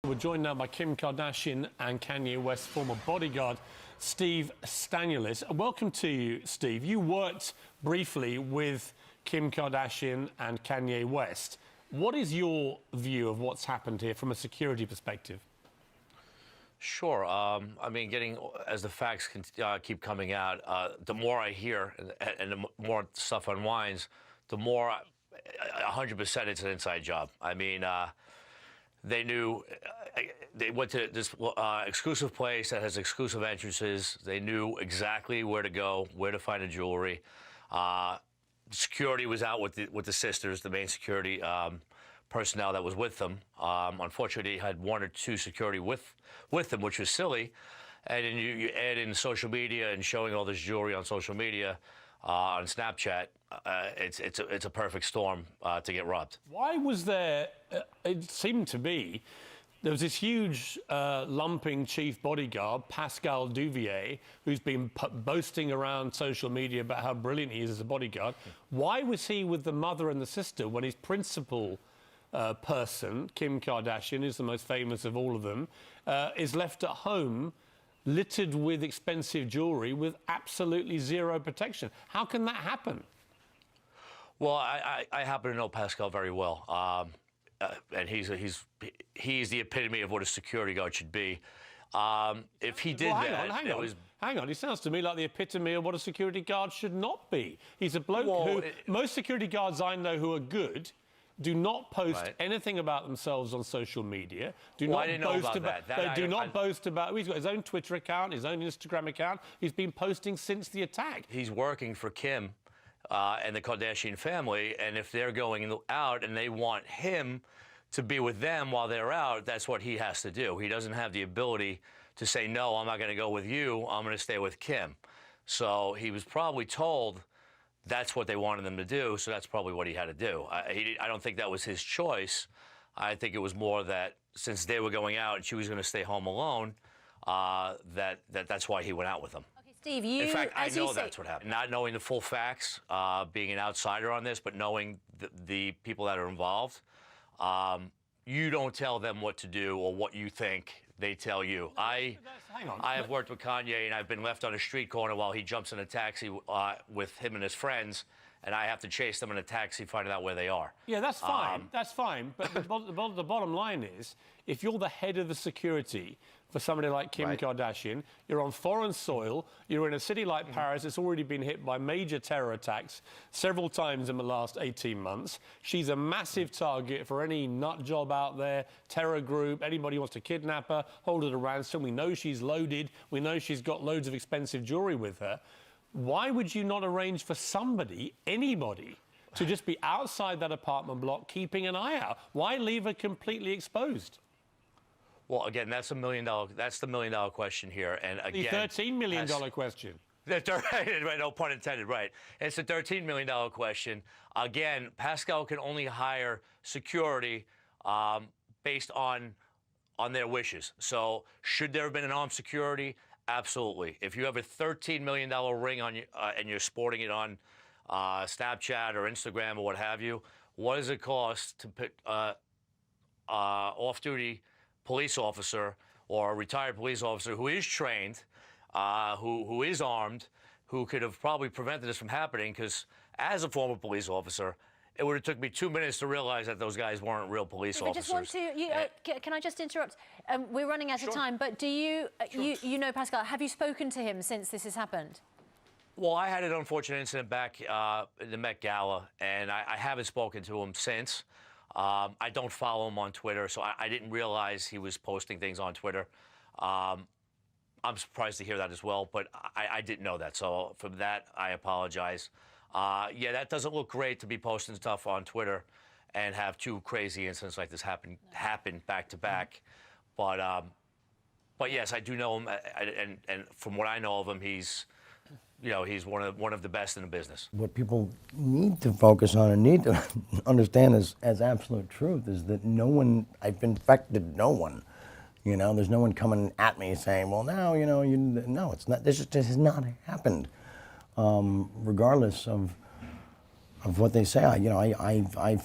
We're joined now by Kim Kardashian and Kanye West's former bodyguard, Steve Stanulis. Welcome to you, Steve. You worked briefly with Kim Kardashian and Kanye West. What is your view of what's happened here from a security perspective? Sure. I mean, as the facts keep coming out, the more I hear and the more stuff unwinds, the more 100% it's an inside job. I mean, they knew they went to this exclusive place that has exclusive entrances. They knew exactly where to go, where to find the jewelry. Security was out with the sisters, the main security personnel that was with them. Unfortunately, they had one or two security with them, which was silly. And then you add in social media and showing all this jewelry on social media, on Snapchat, it's a perfect storm to get robbed. Why was there, it seemed to be, there was this huge lumping chief bodyguard, Pascal Duvier, who's been boasting around social media about how brilliant he is as a bodyguard. Why was he with the mother and the sister when his principal person, Kim Kardashian, who's the most famous of all of them, is left at home littered with expensive jewelry with absolutely zero protection? How can that happen? Well, I happen to know Pascal very well, and he's the epitome of what a security guard should be. If he did hang on. He sounds to me like the epitome of what a security guard should not be. He's a bloke who most security guards I know who are good do not post anything about themselves on social media. Do not boast about. He's got his own Twitter account, his own Instagram account. He's been posting since the attack. He's working for Kim and the Kardashian family, and if they're going out and they want him to be with them while they're out, that's what he has to do. He doesn't have the ability to say, no, I'm not going to go with you. I'm going to stay with Kim. So he was probably told that's what they wanted them to do, so that's probably what he had to do. I don't think that was his choice. I think it was more that since they were going out and she was going to stay home alone, that's why he went out with them. Okay, Steve, in fact, I know that's what happened. Not knowing the full facts, being an outsider on this, but knowing the people that are involved, you don't tell them what to do or what you think. They tell you. I have worked with Kanye, and I've been left on a street corner while he jumps in a taxi with him and his friends, and I have to chase them in a taxi, finding out where they are. Yeah, that's fine. That's fine. But the bottom line is, if you're the head of the security for somebody like Kim Kardashian, you're on foreign soil, you're in a city like Paris that's already been hit by major terror attacks several times in the last 18 months. She's a massive target for any nut job out there, terror group, anybody who wants to kidnap her, hold her to ransom. We know she's loaded. We know she's got loads of expensive jewelry with her. Why would you not arrange for somebody, anybody, to just be outside that apartment block keeping an eye out? Why leave her completely exposed? Well, again, that's the $1 million question here. And again, the $13 million question. No pun intended, right. It's a $13 million question. Again, Pascal can only hire security based on their wishes. So should there have been an armed security? Absolutely. If you have a $13 million ring on you and you're sporting it on Snapchat or Instagram or what have you, what does it cost to put off-duty police officer or a retired police officer who is trained, who is armed, who could have probably prevented this from happening? Because as a former police officer, it would have took me 2 minutes to realize that those guys weren't real police officers. I just want to, can I just interrupt? We're running out of time, but do you, you know Pascal, have you spoken to him since this has happened? Well, I had an unfortunate incident back in the Met Gala, and I haven't spoken to him since. I don't follow him on Twitter, so I didn't realize he was posting things on Twitter. I'm surprised to hear that as well, but I didn't know that. So for that, I apologize. Yeah, that doesn't look great to be posting stuff on Twitter and have two crazy incidents like this happen back to back. But yes, I do know him, and from what I know of him, he's one of the best in the business. What people need to focus on and need to understand as absolute truth is that no one, I've infected no one. You know, there's no one coming at me saying, well, now, no, it's not, this just has not happened. Regardless of what they say, I